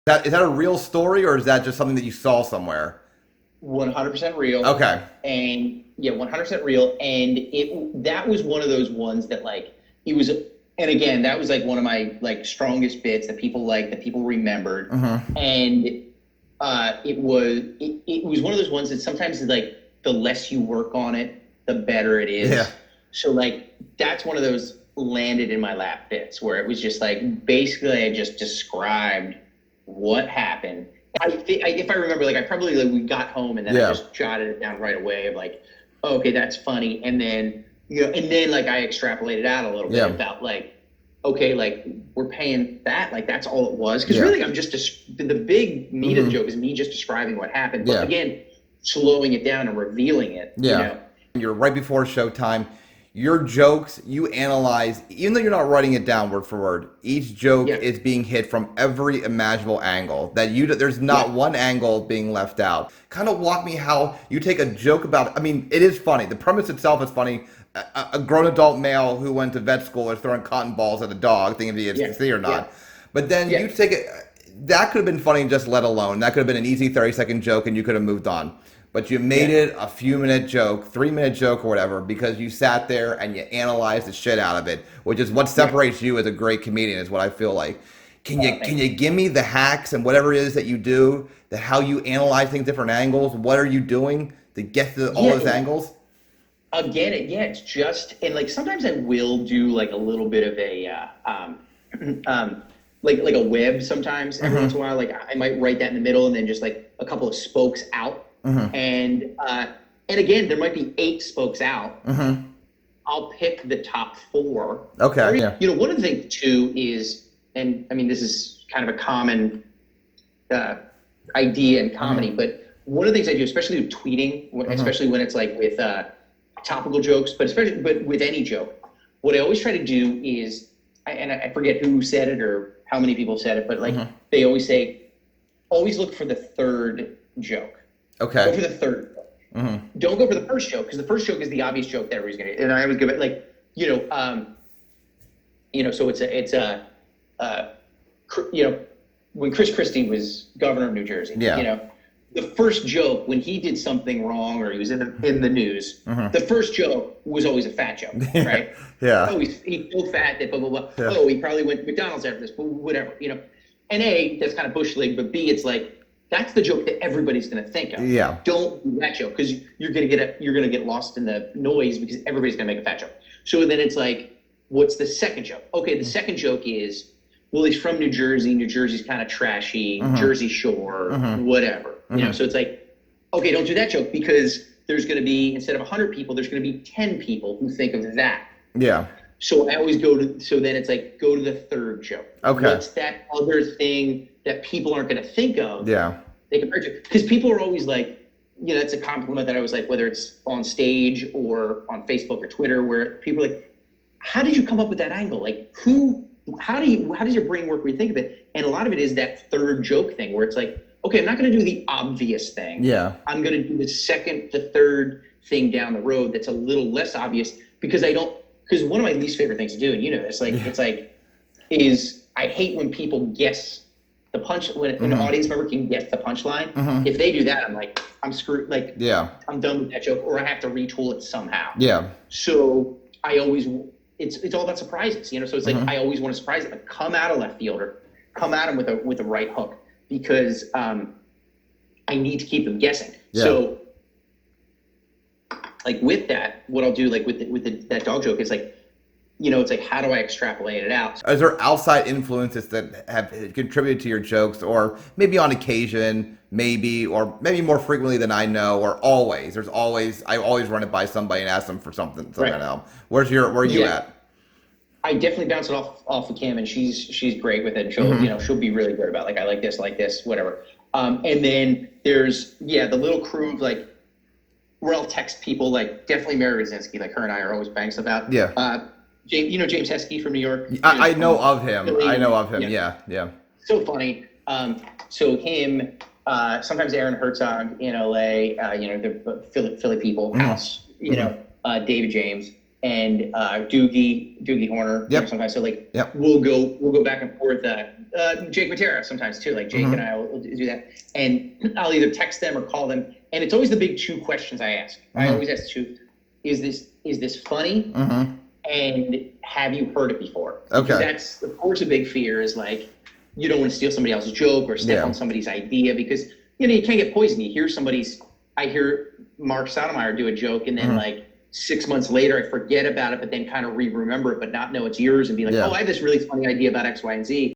Is that a real story or is that just something that you saw somewhere? 100% real. Okay. And yeah, 100% real. And that was one of those ones that like, it was, and again, that was like one of my like strongest bits that people liked, that people remembered. Mm-hmm. And it was one of those ones that sometimes like the less you work on it, the better it Yeah. is. So like that's one of those landed in my lap bits where it was just like basically I just described what happened. I think if I remember, like I probably like we got home and then I Yeah. just jotted it down right away of like, oh, okay, that's funny, and then and then like I extrapolated out a little bit Yeah. about like, okay, like we're paying that, like that's all it was, because Yeah. really I'm just the big meat of the Mm-hmm. joke is me just describing what happened, but Yeah. again, slowing it down and revealing it, Yeah. You're right before showtime. Your jokes, you analyze, even though you're not writing it down word for word, each joke Yeah, is being hit from every imaginable angle. There's not yeah, one angle being left out. Kind of walk me how you take a joke about, I mean, it is funny. The premise itself is funny. A grown adult male who went to vet school is throwing cotton balls at a dog, thinking if yeah, it's see or yeah, not. But then yeah, you take it, that could have been funny just let alone. That could have been an easy 30-second joke and you could have moved on, but you made yeah. it a few minute joke, 3 minute joke or whatever, because you sat there and you analyzed the shit out of it, which is what Yeah. separates you as a great comedian, is what I feel like. Can you Thank can you. you give me the hacks and whatever it is that you do, that how you analyze things different angles? What are you doing to get to all Yeah, those angles? again, it's just, and like sometimes I will do like a little bit of a like a web sometimes every once in a Mm-hmm. while. Like I might write that in the middle and then just like a couple of spokes out. Mm-hmm. And again, there might be eight spokes out. Mm-hmm. I'll pick the top four. Or Okay. Yeah. one of the things too is, and I mean this is kind of a common uh, idea in comedy, Mm-hmm. but one of the things I do, especially with tweeting, Mm-hmm. especially when it's like with topical jokes, but with any joke, what I always try to do is, and I forget who said it or how many people said it, but like Mm-hmm. they always say, always look for the third joke. Go Okay. for the third joke. Mm-hmm. Don't go for the first joke because the first joke is the obvious joke that everybody's gonna. And I always give it like, so uh, you know, when Chris Christie was governor of New Jersey, Yeah. the first joke when he did something wrong or he was in the news, Mm-hmm. the first joke was always a fat joke, Yeah. right? Yeah. Oh, he's so fat that blah blah blah. Yeah. Oh, he probably went to McDonald's after this, but whatever. And A, that's kind of bush league, but B, it's like that's the joke that everybody's going to think of. Yeah. Don't do that joke because you're gonna get lost in the noise because everybody's going to make a fat joke. So then it's like, what's the second joke? Okay, the second joke is, well, he's from New Jersey. New Jersey's kind of trashy, Mm-hmm. Jersey Shore, Mm-hmm. whatever. Mm-hmm. So it's like, okay, don't do that joke because there's going to be, instead of 100 people, there's going to be 10 people who think of that. Yeah. So I always go to, so then it's like, go to the third joke. Okay. What's that other thing that people aren't going to think of? Yeah. They compare to, because people are always like, that's a compliment that I was like, whether it's on stage or on Facebook or Twitter, where people are like, how did you come up with that angle? Like how does your brain work when you think of it? And a lot of it is that third joke thing where it's like, okay, I'm not going to do the obvious thing. Yeah. I'm going to do the third thing down the road that's a little less obvious because because one of my least favorite things to do, and this, like, Yeah. it's like, is I hate when people guess the punch, when an Mm-hmm. audience member can guess the punchline. Mm-hmm. If they do that, I'm like, I'm screwed. Like, Yeah. I'm done with that joke, or I have to retool it somehow. Yeah. So I always, it's all about surprises, So it's like Mm-hmm. I always want to surprise it, like come out of left field or come at them with a right hook because I need to keep them guessing. Yeah. So like with that, what I'll do like with that dog joke is like, it's like how do I extrapolate it out? Is there outside influences that have contributed to your jokes, or maybe on occasion, maybe, or maybe more frequently than I know, or always? I always run it by somebody and ask them for something Right. I know. Where are you Yeah. at? I definitely bounce it off of Kim, and she's great with it. And Mm-hmm. she'll be really good about like I like this, whatever. And then there's the little crew of like where I'll text people like definitely Mary Rosinski, like her and I are always banging stuff out. Yeah. James, James Heskey from New York. I know of him. Philly, I know of him. yeah, Yeah. Yeah. so funny. So him, sometimes Aaron Herzog in LA, the Philly people, Mm-hmm. House, Mm-hmm. David James, and Doogie Horner. Yep. Sometimes, so like Yep. we'll go back and forth. Jake Matera sometimes too. Like Jake and I will do that, and I'll either text them or call them, and it's always the big two questions I ask. I always ask two: Is this funny? And have you heard it before? Okay. Because that's, of course, a big fear is like, you don't want to steal somebody else's joke or step on somebody's idea because, you can't get poisoned. You hear I hear Marc Sotomayor do a joke and then like 6 months later, I forget about it, but then kind of remember it, but not know it's yours and be like, oh, I have this really funny idea about X, Y, and Z.